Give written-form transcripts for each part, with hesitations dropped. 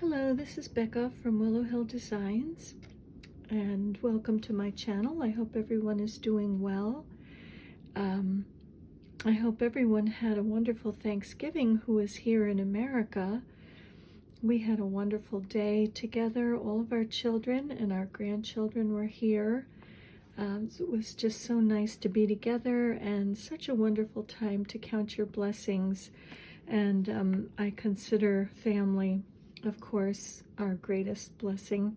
Hello, this is Becca from Willow Hill Designs, and welcome to my channel. I hope everyone is doing well. I hope everyone had a wonderful Thanksgiving who is here in America. We had a wonderful day together. All of our children and our grandchildren were here. So it was just so nice to be together and such a wonderful time to count your blessings. And I consider family, of course, our greatest blessing.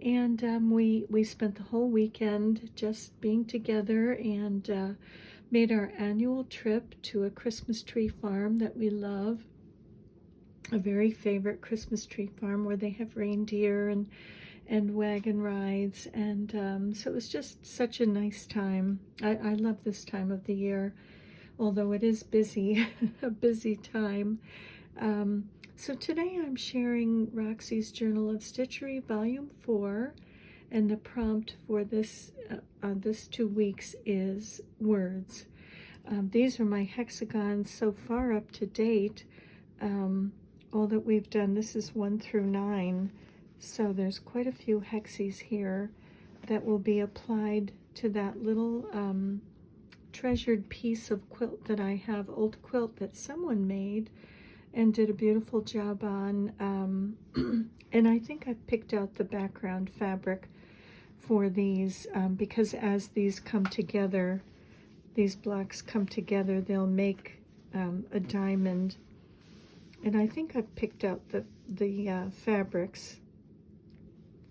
And we spent the whole weekend just being together and made our annual trip to a Christmas tree farm that we love, a very favorite Christmas tree farm where they have reindeer and wagon rides. And so it was just such a nice time. I love this time of the year, although it is busy, a busy time. So today I'm sharing Roxy's Journal of Stitchery, Volume 4, and the prompt for this 2 weeks is words. These are my hexagons so far up to date. All that we've done, this is 1 through 9, so there's quite a few hexes here that will be applied to that little treasured piece of quilt that I have, old quilt that someone made and did a beautiful job on. And I think I've picked out the background fabric for these because as these come together, these blocks come together, they'll make a diamond. And I think I've picked out the fabrics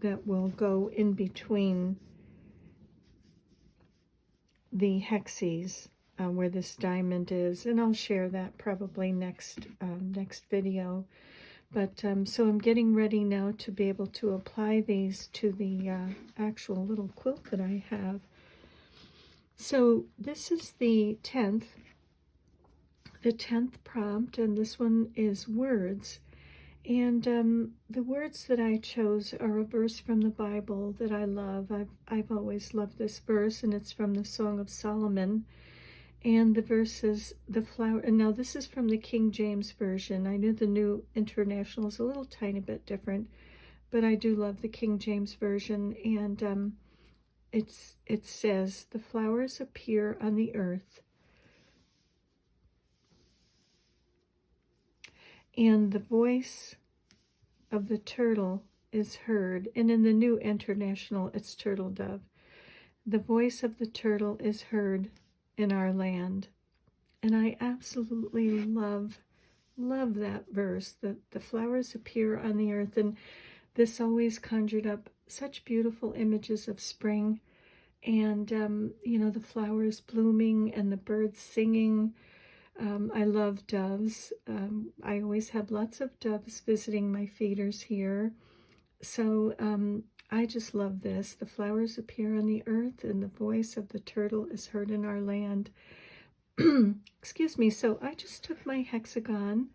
that will go in between the hexes where this diamond is, and I'll share that probably next video. But so I'm getting ready now to be able to apply these to the actual little quilt that I have. So this is the 10th prompt, and this one is words. And the words that I chose are a verse from the Bible that I love. I've always loved this verse, and it's from the Song of Solomon. And the verse is the flower, and now this is from the King James Version. I know the New International is a little tiny bit different, but I do love the King James Version. And it says, the flowers appear on the earth, and the voice of the turtle is heard. And in the New International, it's turtle dove. The voice of the turtle is heard in our land. And I absolutely love that verse, that the flowers appear on the earth. And this always conjured up such beautiful images of spring, and you know, the flowers blooming and the birds singing. I love doves. I always have lots of doves visiting my feeders here. So I just love this. The flowers appear on the earth, and the voice of the turtle is heard in our land. Excuse me. So I just took my hexagon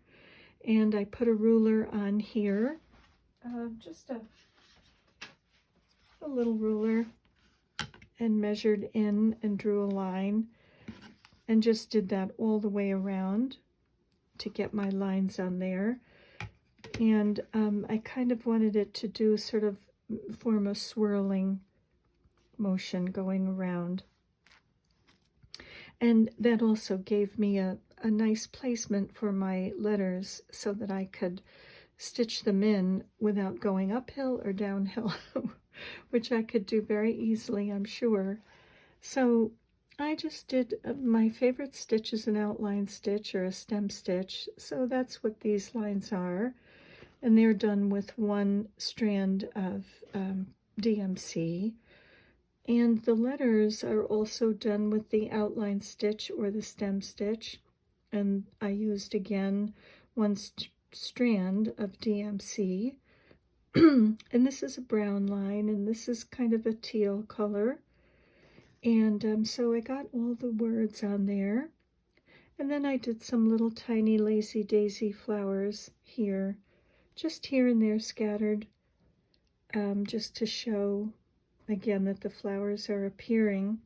and I put a ruler on here, just a little ruler, and measured in and drew a line, and just did that all the way around to get my lines on there. And I kind of wanted it to do sort of form a swirling motion going around. And that also gave me a nice placement for my letters so that I could stitch them in without going uphill or downhill, which I could do very easily, I'm sure. So I just did my favorite stitch is an outline stitch or a stem stitch. So that's what these lines are. And they're done with one strand of DMC. And the letters are also done with the outline stitch or the stem stitch. And I used, again, one strand of DMC. And this is a brown line, and this is kind of a teal color. And so I got all the words on there. And then I did some little tiny lazy daisy flowers here, just here and there scattered, just to show again that the flowers are appearing.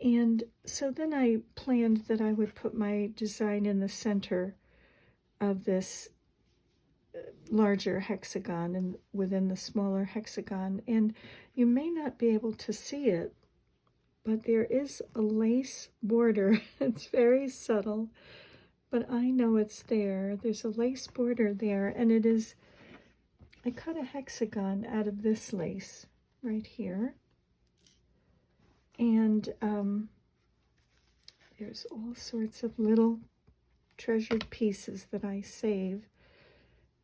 And so then I planned that I would put my design in the center of this larger hexagon and within the smaller hexagon. And you may not be able to see it, but there is a lace border. It's very subtle, but I know it's there. There's a lace border there, and it is, I cut a hexagon out of this lace right here. And there's all sorts of little treasured pieces that I save.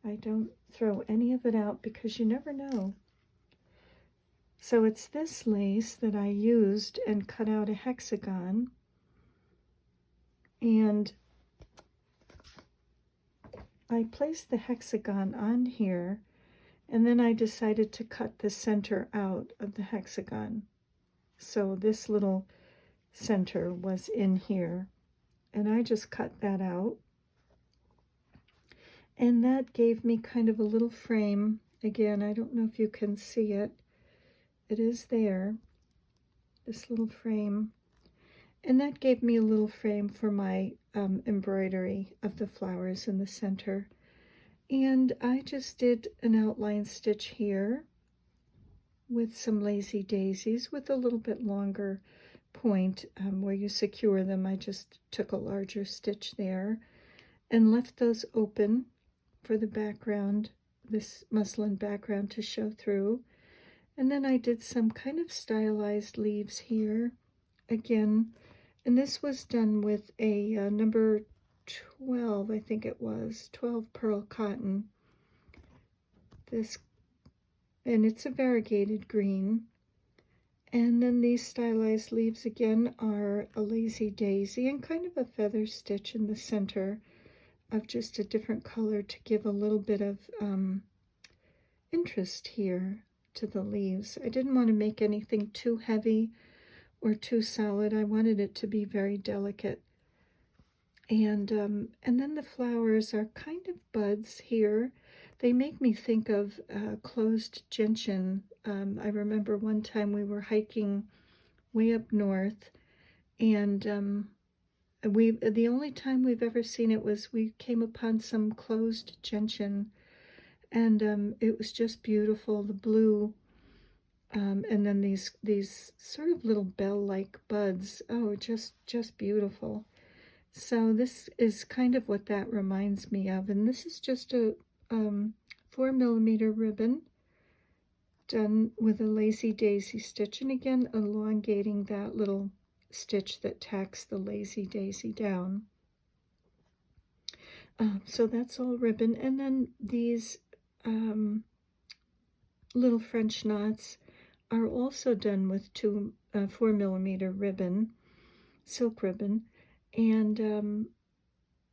I don't throw any of it out because you never know. So it's this lace that I used and cut out a hexagon. And I placed the hexagon on here, and then I decided to cut the center out of the hexagon. So this little center was in here, and I just cut that out. And that gave me kind of a little frame. Again, I don't know if you can see it. It is there, this little frame. And that gave me a little frame for my embroidery of the flowers in the center. And I just did an outline stitch here with some lazy daisies with a little bit longer point where you secure them. I just took a larger stitch there and left those open for the background, this muslin background, to show through. And then I did some kind of stylized leaves here again, and this was done with a number 12, I think it was 12 pearl cotton. This, and it's a variegated green. And then these stylized leaves again are a lazy daisy and kind of a feather stitch in the center of just a different color to give a little bit of interest here to the leaves. I didn't want to make anything too heavy or too solid. I wanted it to be very delicate. And then the flowers are kind of buds here. They make me think of closed gentian. I remember one time we were hiking way up north, and the only time we've ever seen it was we came upon some closed gentian, and it was just beautiful, the blue, and then these sort of little bell-like buds. Oh, just beautiful. So this is kind of what that reminds me of, and this is just a 4mm ribbon done with a lazy daisy stitch, and again elongating that little stitch that tacks the lazy daisy down. So that's all ribbon, and then these little French knots are also done with 4mm ribbon, silk ribbon, and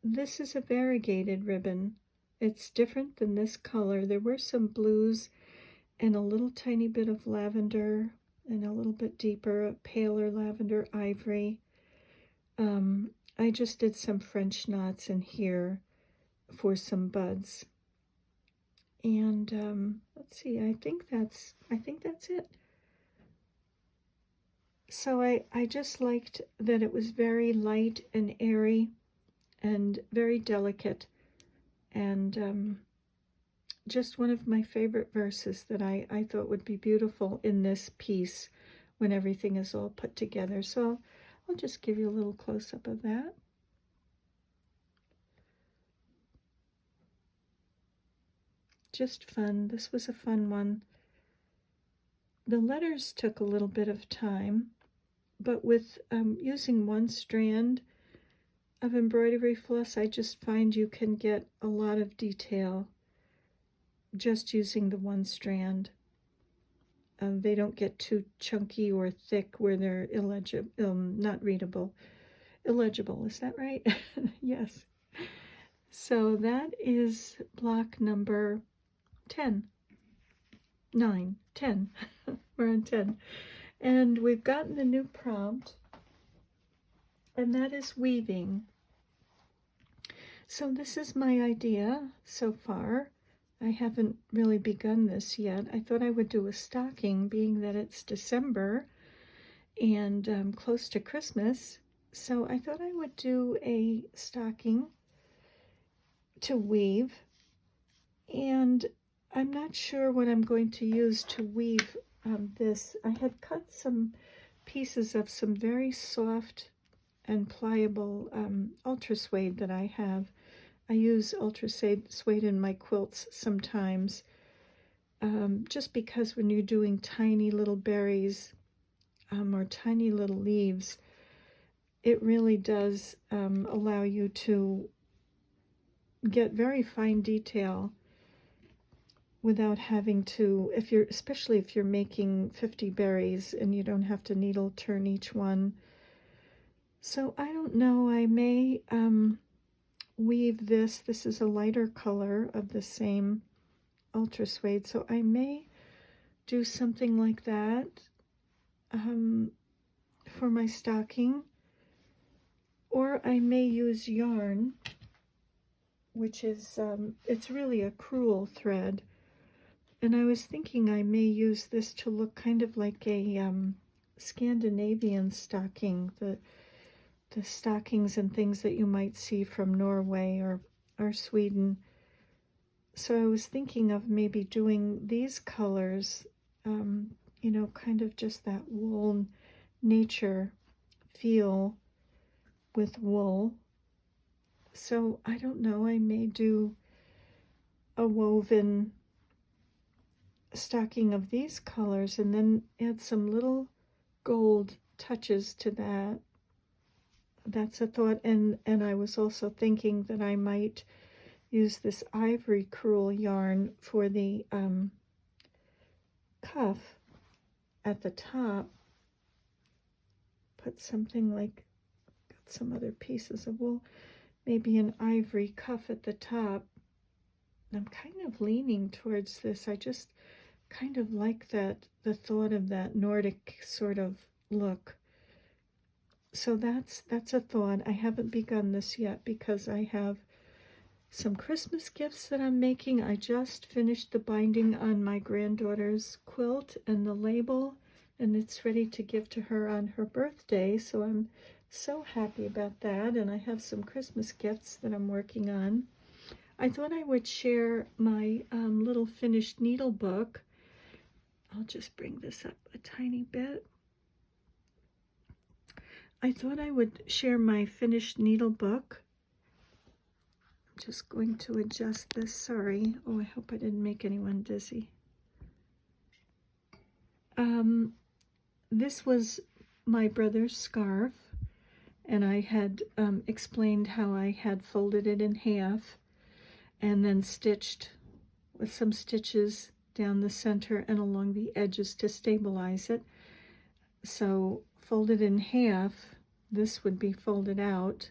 this is a variegated ribbon. It's different than this color. There were some blues and a little tiny bit of lavender and a little bit deeper, paler lavender ivory. I just did some French knots in here for some buds. And let's see, I think that's it. So I just liked that it was very light and airy and very delicate, and just one of my favorite verses that I thought would be beautiful in this piece when everything is all put together. So I'll just give you a little close-up of that. Just fun. This was a fun one. The letters took a little bit of time, but with using one strand of embroidery floss, I just find you can get a lot of detail just using the one strand. They don't get too chunky or thick where they're illegible, not readable. Illegible, is that right? Yes. So that is block number 10. 9, 10. We're on 10. And we've gotten a new prompt, and that is weaving. So this is my idea so far. I haven't really begun this yet. I thought I would do a stocking, being that it's December and close to Christmas. So I thought I would do a stocking to weave. And I'm not sure what I'm going to use to weave this. I had cut some pieces of some very soft and pliable ultra suede that I have. I use ultra suede in my quilts sometimes, just because when you're doing tiny little berries or tiny little leaves, it really does allow you to get very fine detail without having to, especially if you're making 50 berries and you don't have to needle turn each one. So I don't know, I may weave this. This is a lighter color of the same ultra suede, so I may do something like that for my stocking, or I may use yarn, which is it's really a crewel thread, and I was thinking I may use this to look kind of like a Scandinavian stocking, the stockings and things that you might see from Norway or Sweden. So I was thinking of maybe doing these colors, you know, kind of just that wool nature feel with wool. So I don't know, I may do a woven stocking of these colors and then add some little gold touches to that. That's a thought. And I was also thinking that I might use this ivory crewel yarn for the cuff at the top. Put something like, got some other pieces of wool, maybe an ivory cuff at the top. I'm kind of leaning towards this. I just kind of like that, the thought of that Nordic sort of look. So that's a thought. I haven't begun this yet because I have some Christmas gifts that I'm making. I just finished the binding on my granddaughter's quilt and the label, and it's ready to give to her on her birthday. So I'm so happy about that, and I have some Christmas gifts that I'm working on. I thought I would share my little finished needle book. I'll just bring this up a tiny bit. I thought I would share my finished needle book. I'm just going to adjust this, sorry. Oh, I hope I didn't make anyone dizzy. This was my brother's scarf, and I had explained how I had folded it in half and then stitched with some stitches down the center and along the edges to stabilize it. So folded in half, this would be folded out.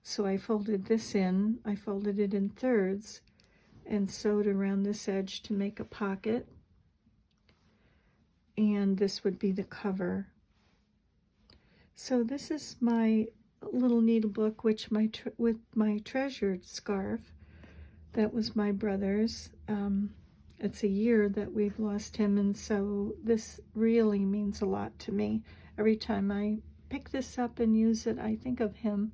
So I folded this in, I folded it in thirds and sewed around this edge to make a pocket. And this would be the cover. So this is my little needlebook, which with my treasured scarf. That was my brother's. It's a year that we've lost him, and so this really means a lot to me. Every time I pick this up and use it, I think of him.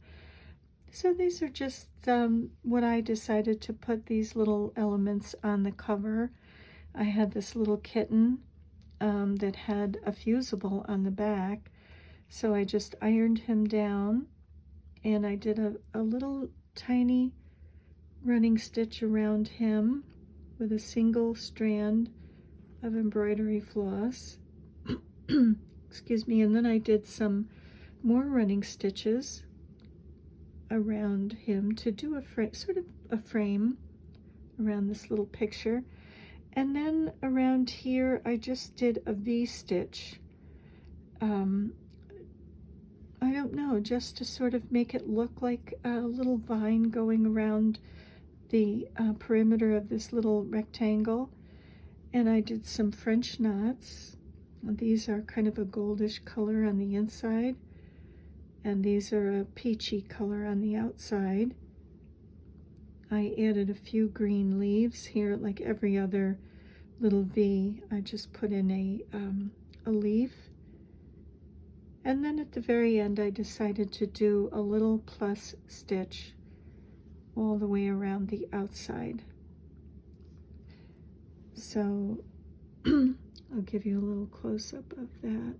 So these are just what I decided to put these little elements on the cover. I had this little kitten that had a fusible on the back, so I just ironed him down, and I did a little tiny running stitch around him with a single strand of embroidery floss. Excuse me. And then I did some more running stitches around him to do sort of a frame around this little picture. And then around here I just did a V-stitch. I don't know, just to sort of make it look like a little vine going around the perimeter of this little rectangle. And I did some French knots. These are kind of a goldish color on the inside, and these are a peachy color on the outside. I added a few green leaves here, like every other little V. I just put in a leaf. And then at the very end, I decided to do a little plus stitch all the way around the outside. So I'll give you a little close-up of that.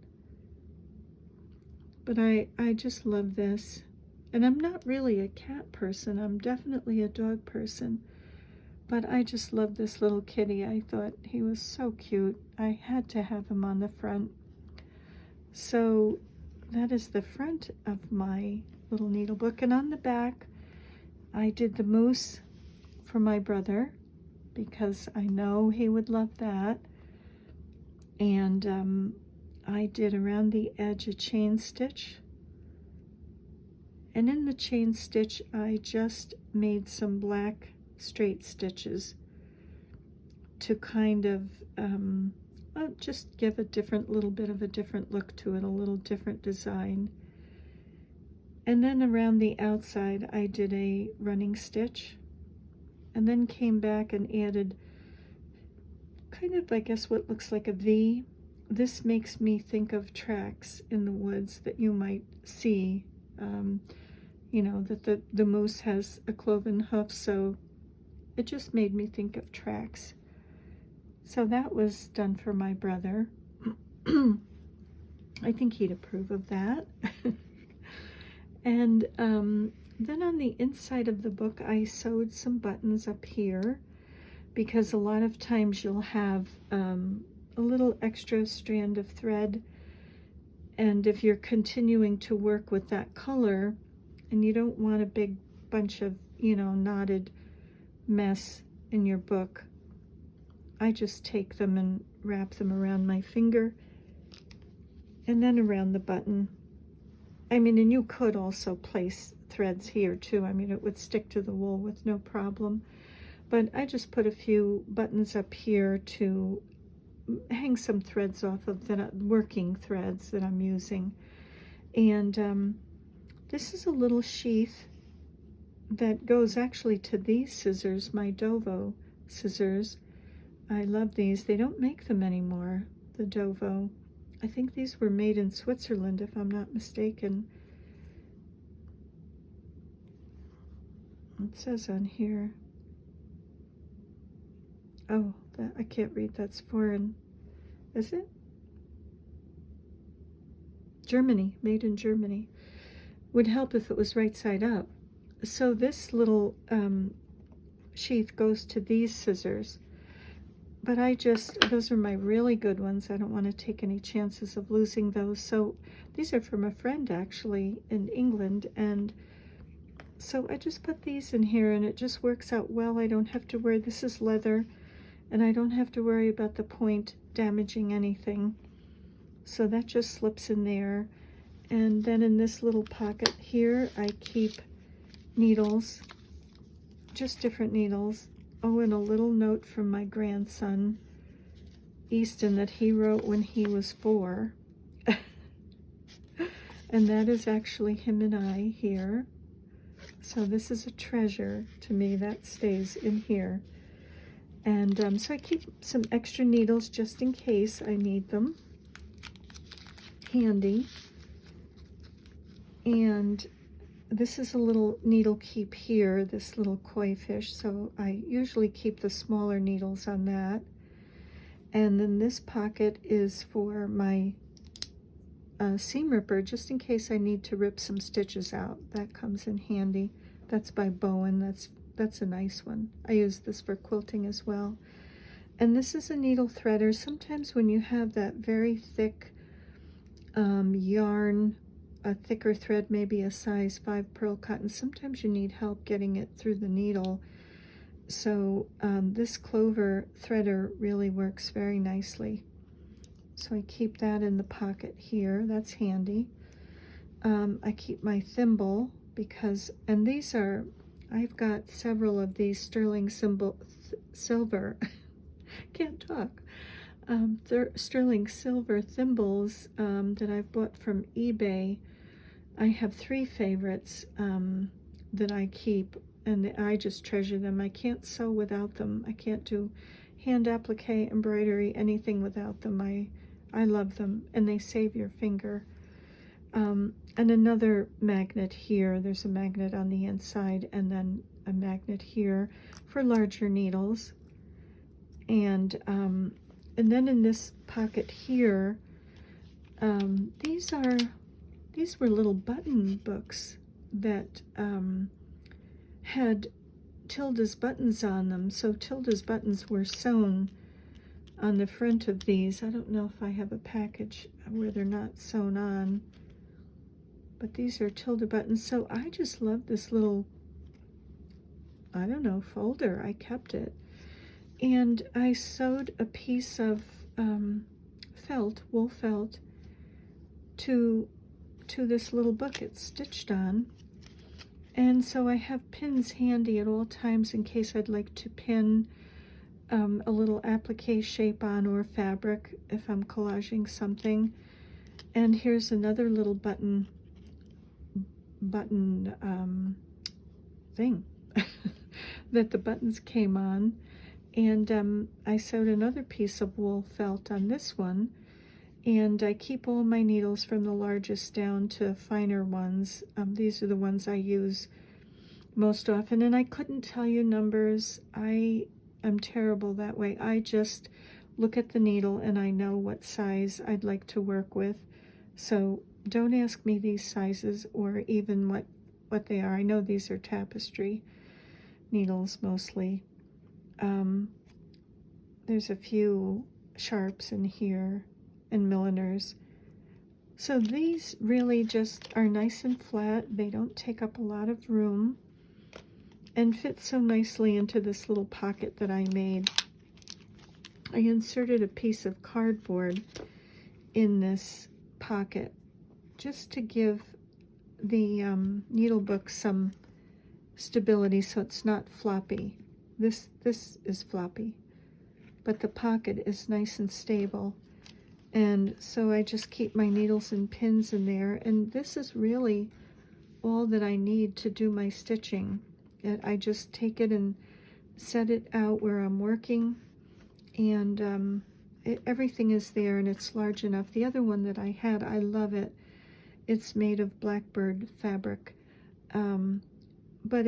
But I just love this. And I'm not really a cat person. I'm definitely a dog person. But I just love this little kitty. I thought he was so cute. I had to have him on the front. So that is the front of my little needlebook. And on the back, I did the moose for my brother because I know he would love that. And I did around the edge a chain stitch. And in the chain stitch, I just made some black straight stitches to kind of just give a little bit of a different look to it, a little different design. And then around the outside, I did a running stitch, and then came back and added kind of, I guess, what looks like a V. This makes me think of tracks in the woods that you might see. You know, that the moose has a cloven hoof, so it just made me think of tracks. So that was done for my brother. I think he'd approve of that. And then on the inside of the book, I sewed some buttons up here because a lot of times you'll have a little extra strand of thread. And if you're continuing to work with that color, and you don't want a big bunch of, you know, knotted mess in your book, I just take them and wrap them around my finger and then around the button. I mean, and you could also place threads here too. I mean, it would stick to the wool with no problem. But I just put a few buttons up here to hang some threads off of, that working threads that I'm using. And this is a little sheath that goes actually to these scissors, my Dovo scissors. I love these. They don't make them anymore, the Dovo. I think these were made in Switzerland, if I'm not mistaken. It says on here. Oh, that I can't read. That's foreign. Is it? Germany, made in Germany. Would help if it was right side up. So this little sheath goes to these scissors. But those are my really good ones. I don't want to take any chances of losing those. So these are from a friend actually in England. And so I just put these in here and it just works out well. I don't have to worry. This is leather and I don't have to worry about the point damaging anything. So that just slips in there. And then in this little pocket here, I keep needles, just different needles. Oh, and a little note from my grandson, Easton, that he wrote when he was 4. And that is actually him and I here. So this is a treasure to me that stays in here. And so I keep some extra needles just in case I need them handy. And this is a little needle keep here, this little koi fish, so I usually keep the smaller needles on that. And then this pocket is for my seam ripper, just in case I need to rip some stitches out. That comes in handy. That's by Bowen. That's a nice one. I use this for quilting as well. And this is a needle threader. Sometimes when you have that very thick yarn, a thicker thread, maybe a size 5 pearl cotton, sometimes you need help getting it through the needle. So this clover threader really works very nicely. So I keep that in the pocket here. That's handy. I keep my thimble because, and these are, I've got several of these sterling silver, can't talk, sterling silver thimbles that I've bought from eBay. I have 3 favorites that I keep, and I just treasure them. I can't sew without them. I can't do hand applique, embroidery, anything without them. I love them, and they save your finger. And another magnet here. There's a magnet on the inside, and then a magnet here for larger needles. And then in this pocket here, these were little button books that had Tilda's buttons on them. So Tilda's buttons were sewn on the front of these. I don't know if I have a package where they're not sewn on, but these are Tilda buttons. So I just love this little, I don't know, folder. I kept it. And I sewed a piece of felt, wool felt, to this little book. It's stitched on. And so I have pins handy at all times in case I'd like to pin a little applique shape on, or fabric if I'm collaging something. And here's another little button thing that the buttons came on. And I sewed another piece of wool felt on this one. And I keep all my needles from the largest down to finer ones. These are the ones I use most often. And I couldn't tell you numbers. I'm terrible that way. I just look at the needle and I know what size I'd like to work with. So don't ask me these sizes or even what they are. I know these are tapestry needles mostly. There's a few sharps in here and milliners. So these really just are nice and flat. They don't take up a lot of room and fit so nicely into this little pocket that I made. I inserted a piece of cardboard in this pocket just to give the Needlebook some stability so it's not floppy. This is floppy, but the pocket is nice and stable. And so I just keep my needles and pins in there, and this is really all that I need to do my stitching. I just take it and set it out where I'm working, and everything is there, and it's large enough. The other one that I had, I love it. It's made of blackbird fabric, but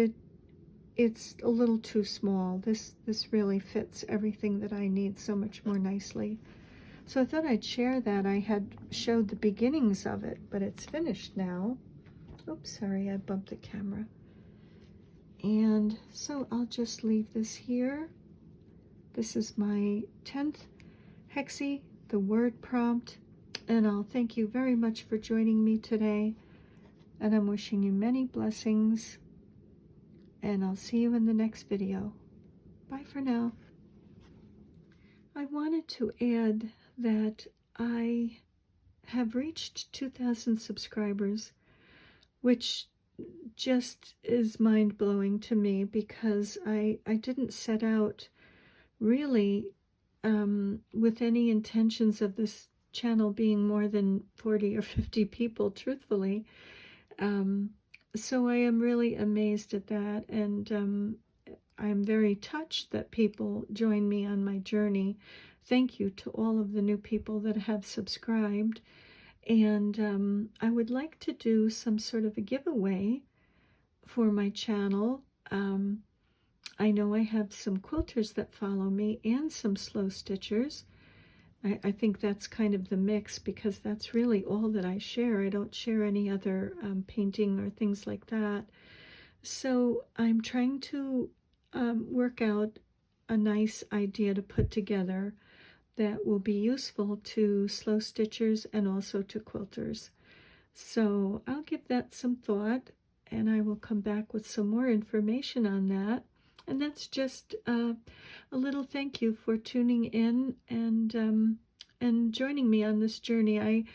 it's a little too small. This really fits everything that I need so much more nicely. So I thought I'd share that. I had showed the beginnings of it, but it's finished now. Oops, sorry, I bumped the camera. And so I'll just leave this here. This is my 10th hexie, the word prompt, and I'll thank you very much for joining me today, and I'm wishing you many blessings, and I'll see you in the next video. Bye for now. I wanted to add that I have reached 2,000 subscribers, which just is mind-blowing to me, because I didn't set out really with any intentions of this channel being more than 40 or 50 people, truthfully. So I am really amazed at that, and I'm very touched that people join me on my journey. Thank you to all of the new people that have subscribed. And I would like to do some sort of a giveaway for my channel. I know I have some quilters that follow me and some slow stitchers. I think that's kind of the mix, because that's really all that I share. I don't share any other painting or things like that. So I'm trying to work out a nice idea to put together that will be useful to slow stitchers and also to quilters. So I'll give that some thought, and I will come back with some more information on that. And that's just a little thank you for tuning in and joining me on this journey.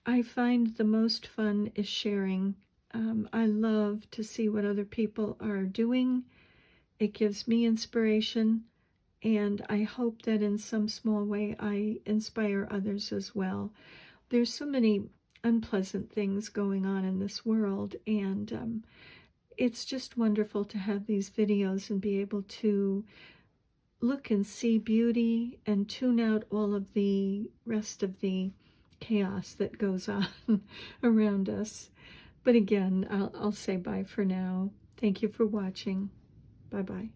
I find the most fun is sharing. I love to see what other people are doing. It gives me inspiration, and I hope that in some small way I inspire others as well. There's so many unpleasant things going on in this world, and it's just wonderful to have these videos and be able to look and see beauty and tune out all of the rest of the chaos that goes on around us. But again, I'll say bye for now. Thank you for watching. Bye-bye.